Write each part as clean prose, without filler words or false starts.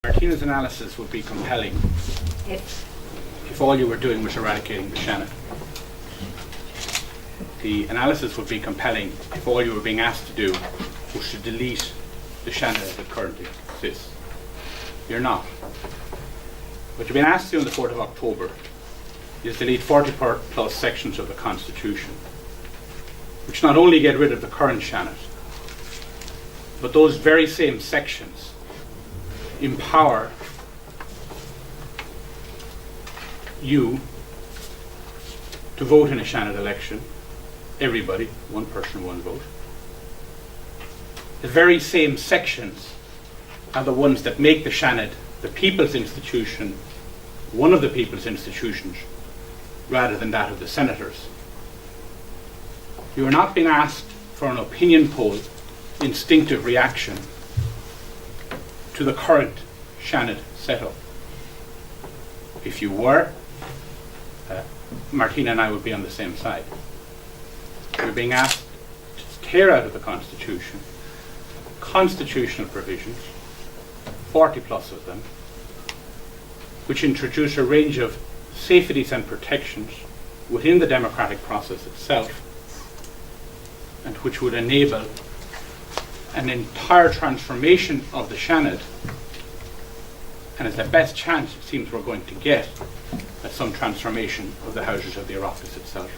Martina's analysis would be compelling if all you were doing was eradicating the Seanad. The analysis would be compelling if all you were being asked to do was to delete the Seanad as it currently exists. You're not. What you've been asked to do on the 4th of October is delete 40 plus sections of the Constitution, which not only get rid of the current Seanad, but those very same sections empower you to vote in a Seanad election, everybody, one person, one vote. The very same sections are the ones that make the Seanad the people's institution, one of the people's institutions, rather than that of the senators. You are not being asked for an opinion poll instinctive reaction to the current Seanad setup. If you were, Martina and I would be on the same side. You're being asked to tear out of the Constitution constitutional provisions, 40 plus of them, which introduce a range of safeties and protections within the democratic process itself, and which would enable an entire transformation of the Seanad, and it's the best chance it seems we're going to get at some transformation of the Houses of the Oireachtas itself.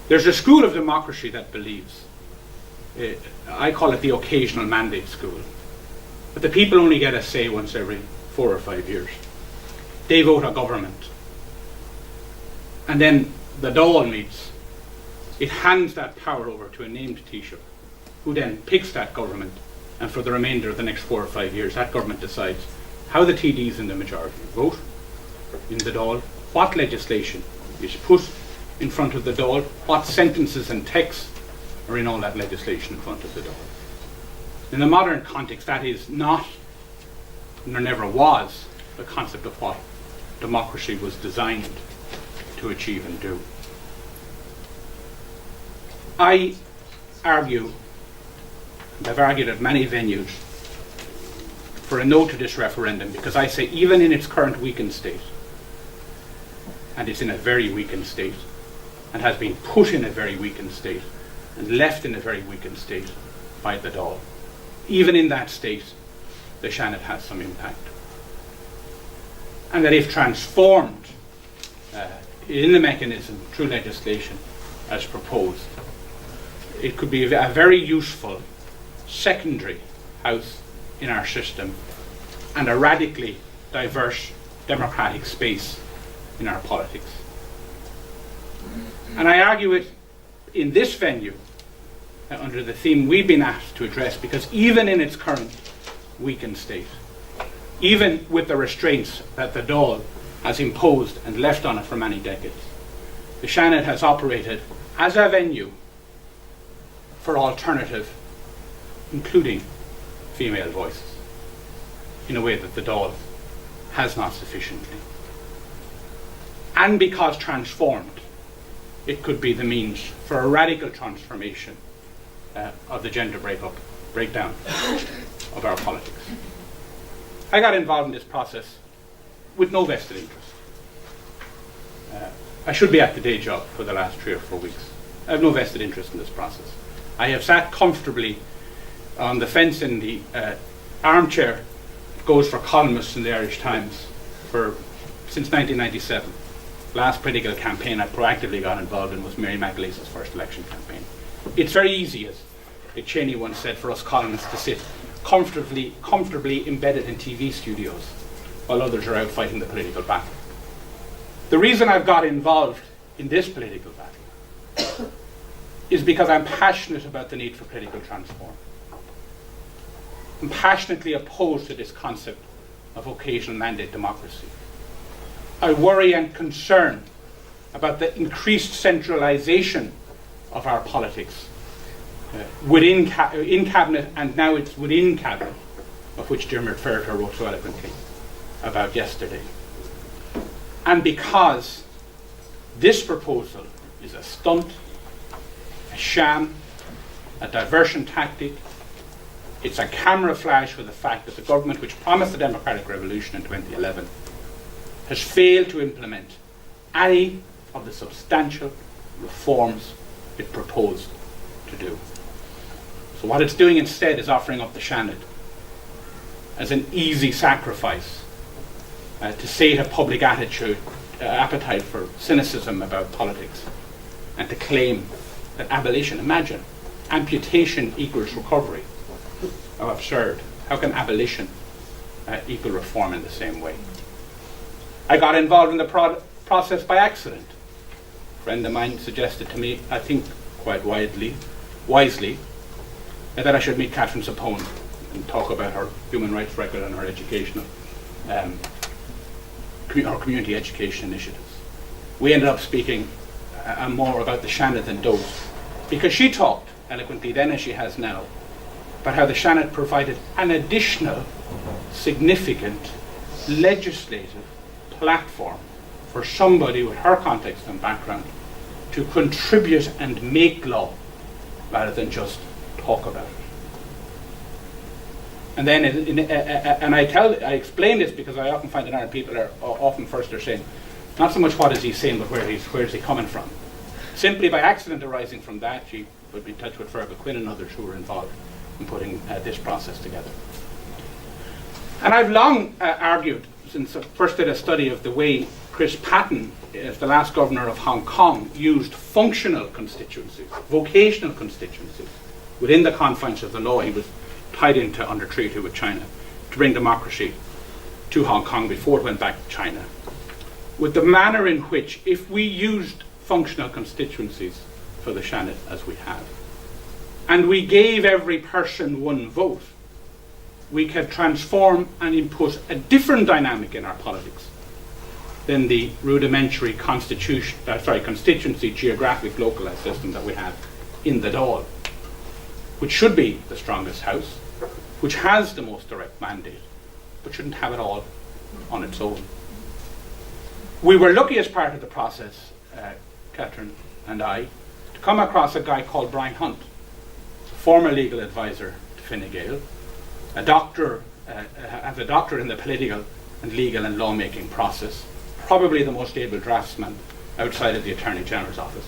There's a school of democracy that believes, I call it the occasional mandate school, that the people only get a say once every 4 or 5 years. They vote a government, and then the Dáil meets. It hands that power over to a named Taoiseach, who then picks that government, and for the remainder of the next 4 or 5 years, that government decides how the TDs in the majority vote in the Dáil, what legislation is put in front of the Dáil, what sentences and texts are in all that legislation in front of the Dáil. In the modern context, that is not, and there never was, the concept of what democracy was designed to achieve and do. I argue, and I've argued at many venues, for a no to this referendum, because I say even in its current weakened state, and it's in a very weakened state, and has been put in a very weakened state, and left in a very weakened state by the Dáil, even in that state, the Seanad has some impact. And that if transformed in the mechanism through legislation as proposed, it could be a very useful secondary house in our system and a radically diverse democratic space in our politics. And I argue it in this venue under the theme we've been asked to address, because even in its current weakened state, even with the restraints that the Dáil has imposed and left on it for many decades, the Seanad has operated as a venue for alternative, including female voices, in a way that the Dáil has not sufficiently. And because transformed, it could be the means for a radical transformation of the gender breakdown of our politics. I got involved in this process with no vested interest. I should be at the day job for the last 3 or 4 weeks. I have no vested interest in this process. I have sat comfortably on the fence in the armchair that goes for columnists in the Irish Times since 1997. Last political campaign I proactively got involved in was Mary McAleese's first election campaign. It's very easy, as Dick Cheney once said, for us columnists to sit comfortably embedded in TV studios while others are out fighting the political battle. The reason I've got involved in this political battle is because I'm passionate about the need for political transform. I'm passionately opposed to this concept of occasional mandate democracy. I worry and concern about the increased centralisation of our politics in cabinet, and now it's within cabinet, of which Dermot Ferreter wrote so eloquently about yesterday. And because this proposal is a stunt, a sham, a diversion tactic, It's a camera flash for the fact that the government, which promised the democratic revolution in 2011, has failed to implement any of the substantial reforms it proposed to do. So what it's doing instead is offering up the Seanad as an easy sacrifice to sate a public appetite for cynicism about politics, and to claim that abolition, imagine, amputation equals recovery. How absurd. How can abolition equal reform in the same way? I got involved in the process by accident. A friend of mine suggested to me, I think quite wisely, that I should meet Catherine Sapone and talk about her human rights record and her educational, her community education initiatives. We ended up speaking more about the Seanad than Dose, because she talked eloquently then, as she has now, about how the Seanad provided an additional significant legislative platform for somebody with her context and background to contribute and make law rather than just talk about it. And then, I explain this because I often find that Ireland people are often first are saying, not so much what is he saying, but where is he coming from. Simply by accident arising from that, she would be in touch with Fergal Quinn and others who were involved in putting this process together. And I've long argued, since I first did a study of the way Chris Patten, as the last governor of Hong Kong, used functional constituencies, vocational constituencies, within the confines of the law he was tied into under treaty with China, to bring democracy to Hong Kong before it went back to China, with the manner in which, if we used functional constituencies for the Seanad as we have, and we gave every person one vote, we could transform and input a different dynamic in our politics than the rudimentary constituency geographic localised system that we have in the Dáil, which should be the strongest house, which has the most direct mandate, but shouldn't have it all on its own. We were lucky as part of the process, Catherine and I, to come across a guy called Brian Hunt, former legal advisor to Fine Gael, a doctor in the political and legal and lawmaking process, probably the most able draftsman outside of the Attorney General's office.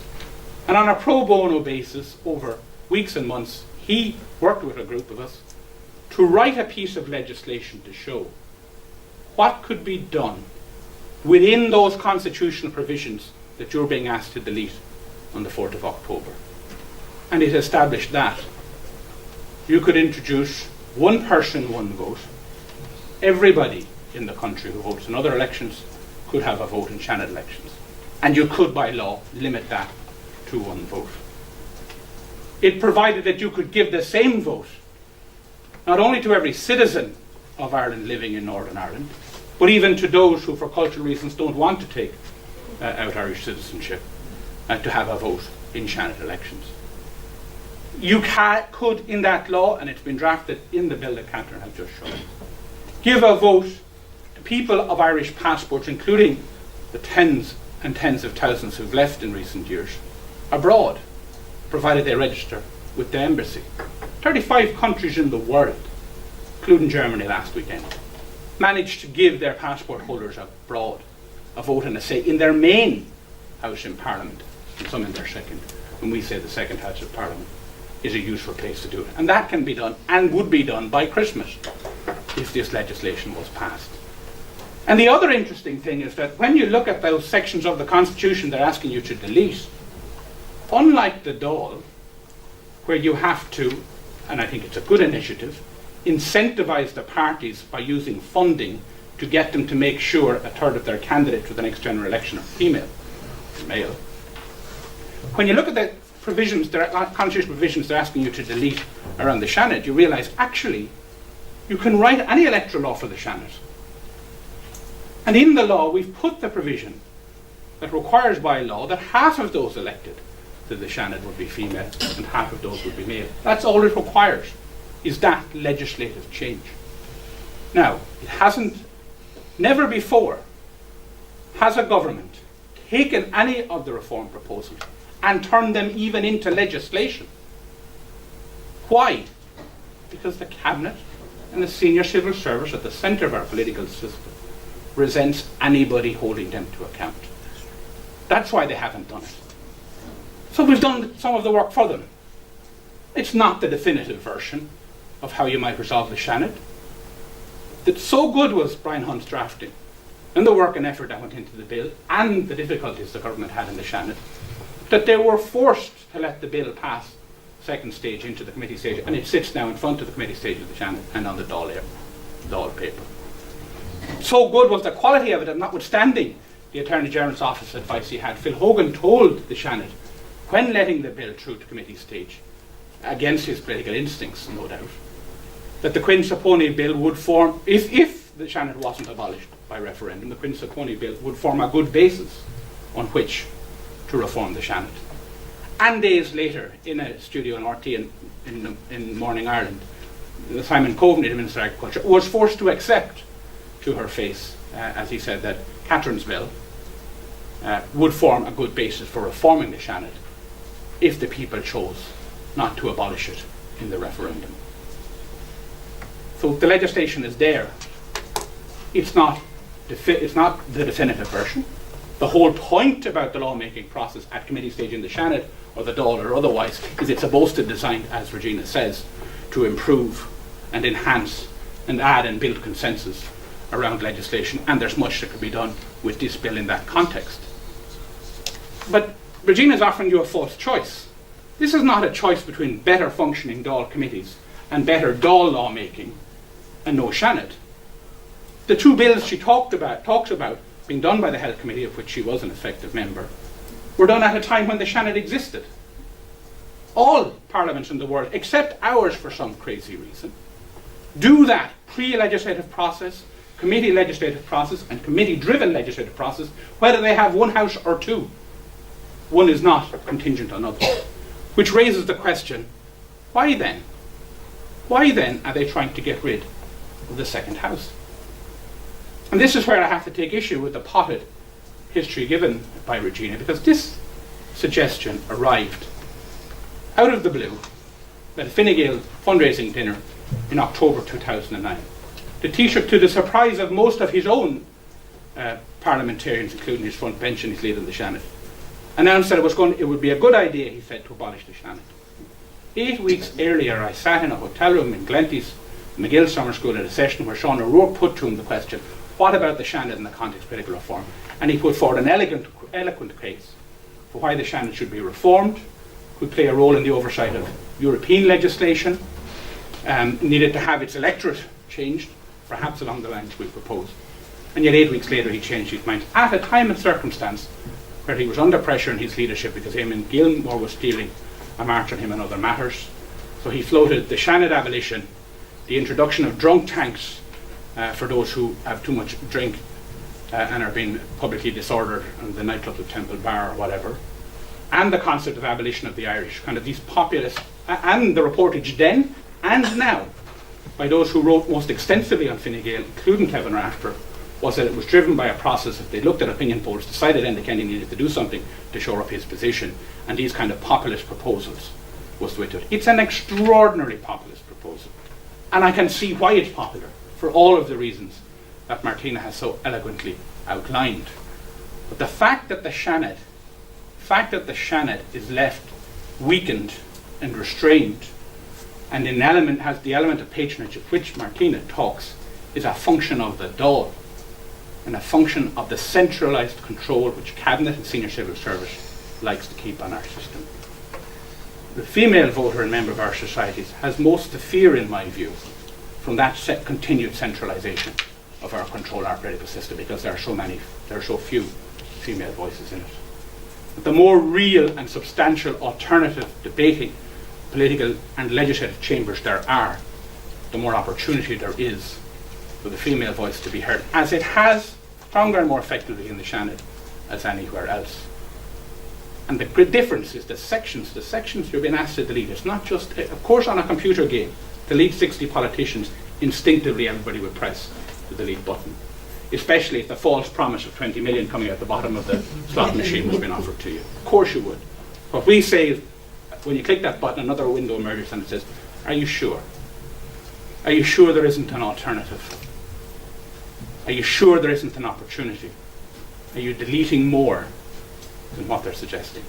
And on a pro bono basis, over weeks and months, he worked with a group of us to write a piece of legislation to show what could be done within those constitutional provisions that you're being asked to delete on the 4th of October. And it established that you could introduce one person, one vote. Everybody in the country who votes in other elections could have a vote in Seanad elections. And you could, by law, limit that to one vote. It provided that you could give the same vote not only to every citizen of Ireland living in Northern Ireland, but even to those who, for cultural reasons, don't want to take out Irish citizenship, to have a vote in Seanad elections. You could, in that law, and it's been drafted in the bill that Catherine has just shown, give a vote to people of Irish passports, including the tens and tens of thousands who've left in recent years, abroad, provided they register with the embassy. 35 countries in the world, including Germany last weekend, managed to give their passport holders abroad a vote and a say in their main house in Parliament, and some in their second. When we say the second house of Parliament is a useful place to do it. And that can be done, and would be done, by Christmas, if this legislation was passed. And the other interesting thing is that when you look at those sections of the Constitution they're asking you to delete, unlike the Dáil, where you have to, and I think it's a good initiative, incentivise the parties by using funding to get them to make sure a third of their candidates for the next general election are female or male. When you look at the provisions, the constitutional provisions they're asking you to delete around the Seanad, you realise actually you can write any electoral law for the Seanad. And in the law we've put the provision that requires by law that half of those elected to the Seanad would be female and half of those would be male. That's all it requires, is that legislative change. Now, never before has a government taken any of the reform proposals and turned them even into legislation. Why? because the Cabinet and the senior civil service at the centre of our political system resents anybody holding them to account. That's why they haven't done it. So we've done some of the work for them. It's not the definitive version of how you might resolve the Seanad. That so good was Brian Hunt's drafting and the work and effort that went into the bill and the difficulties the government had in the Seanad, that they were forced to let the bill pass second stage into the committee stage, and it sits now in front of the committee stage of the Seanad and on the Dáil paper. So good was the quality of it, and notwithstanding the Attorney General's office advice he had, Phil Hogan told the Seanad, when letting the bill through to committee stage, against his political instincts, no doubt, that the Quinn Sapone bill would form, if the Seanad wasn't abolished by referendum, the Quinn Sapone bill would form a good basis on which to reform the Seanad. And days later, in a studio in RT in Morning Ireland, Simon Coveney, the Minister of Agriculture, was forced to accept to her face, as he said, that Catherine's bill would form a good basis for reforming the Seanad if the people chose not to abolish it in the referendum. So the legislation is there. It's not the definitive version. The whole point about the lawmaking process at committee stage in the Seanad or the Dáil or otherwise is it's supposed to design, as Regina says, to improve and enhance and add and build consensus around legislation, and there's much that could be done with this bill in that context. But Regina's offering you a false choice. This is not a choice between better functioning Dáil committees and better Dáil lawmaking and no Seanad. The two bills she talks about being done by the Health Committee, of which she was an effective member, were done at a time when the Seanad existed. All parliaments in the world, except ours for some crazy reason, do that pre-legislative process, committee legislative process, and committee-driven legislative process, whether they have one house or two. One is not contingent on others. Which raises the question, why then? Why then are they trying to get rid of the second house? And this is where I have to take issue with the potted history given by Regina, because this suggestion arrived out of the blue at a Fine Gael fundraising dinner in October 2009. The Taoiseach, to the surprise of most of his own parliamentarians, including his front bench and his leader in the Seanad, announced that it would be a good idea, he said, to abolish the Seanad. 8 weeks earlier, I sat in a hotel room in Glenties, McGill Summer School, at a session where Sean O'Rourke put to him the question, what about the Seanad in the context of political reform? And he put forward an eloquent case for why the Seanad should be reformed, could play a role in the oversight of European legislation, needed to have its electorate changed, perhaps along the lines we proposed. And yet 8 weeks later he changed his mind at a time and circumstance where he was under pressure in his leadership because Eamon Gilmore was stealing a march on him and other matters. So he floated the Seanad abolition, the introduction of drunk tanks for those who have too much drink and are being publicly disordered in the nightclub of Temple Bar or whatever, and the concept of abolition of the Irish, kind of these populist, and the reportage then and now by those who wrote most extensively on Fine Gael, including Kevin Rafter, was that it was driven by a process that they looked at opinion polls, decided Enda Kenny needed to do something to shore up his position, and these kind of populist proposals was with it. It's an extraordinarily populist proposal, and I can see why it's popular, for all of the reasons that Martina has so eloquently outlined. But the fact that the Seanad is left weakened and restrained, and has the element of patronage of which Martina talks, is a function of the Dáil and a function of the centralised control which Cabinet and Senior Civil Service likes to keep on our system. The female voter and member of our societies has most to fear, in my view, from that continued centralisation of our control, our political system, because there are so few female voices in it. But the more real and substantial alternative debating political and legislative chambers there are, the more opportunity there is for the female voice to be heard, as it has stronger and more effectively in the Seanad as anywhere else. And the great difference is the sections you're being asked to delete. It's not just, of course, on a computer game, delete 60 politicians, instinctively everybody would press the delete button, especially if the false promise of 20 million coming out the bottom of the slot machine was being offered to you. Of course you would. What we say is, when you click that button, another window emerges and it says, are you sure? Are you sure there isn't an alternative? Are you sure there isn't an opportunity? Are you deleting more than what they're suggesting?